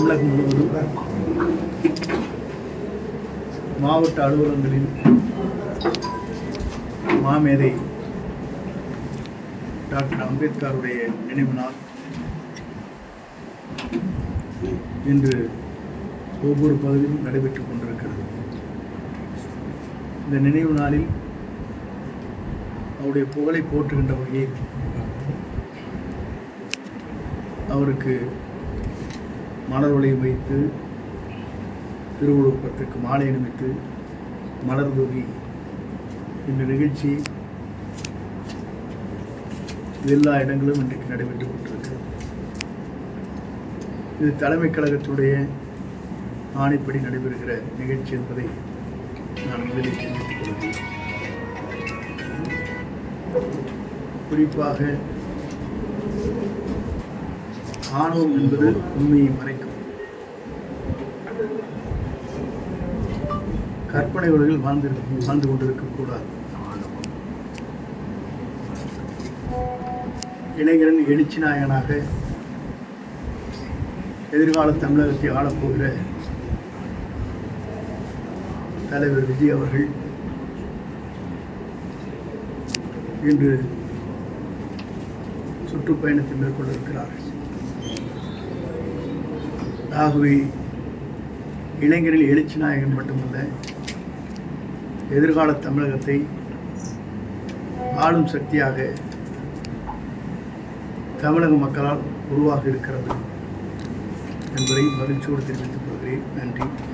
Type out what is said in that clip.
தமிழகம் முழுவதும் மாவட்ட அலுவலகங்களில் மாமேதை டாக்டர் அம்பேத்கருடைய நினைவு நாள் இன்று ஒவ்வொரு பகுதியிலும் நடைபெற்றுக் கொண்டிருக்கிறது. இந்த நினைவு நாளில் அவருடைய புகழை போற்றுகின்ற வகையில் அவருக்கு மலர் வளையம் வைத்து திருவுருவப்படத்திற்கு மாலை அணிவித்து மலர் தூவி இந்த நிகழ்ச்சி எல்லா இடங்களும் இன்றைக்கு நடைபெற்றுக் கொண்டிருக்கிறது. இது தலைமைக் கழகத்துடைய ஆணைப்படி நடைபெறுகிற நிகழ்ச்சி என்பதை நான் முதலில் தெரிவித்துக் கொள்கிறேன். குறிப்பாக ஆணவம் என்பது உண்மையை மறைக்கும். கற்பனை உலகில் வாழ்ந்து கொண்டிருக்கக்கூடாது. இளைஞரின் எழுச்சி நாயகனாக எதிர்கால தமிழகத்தை ஆளப்போகிற தலைவர் விஜய் அவர்கள் இன்று சுற்றுப்பயணத்தை மேற்கொள்ள இருக்கிறார்கள். ஆகவே இளைஞரில் எழுச்சி நாயகன் மட்டுமல்ல, எதிர்கால தமிழகத்தை ஆளும் சக்தியாக தமிழக மக்களால் உருவாக இருக்கிறது என்பதை மகிழ்ச்சியோடு தெரிவித்துக் கொள்கிறேன். நன்றி.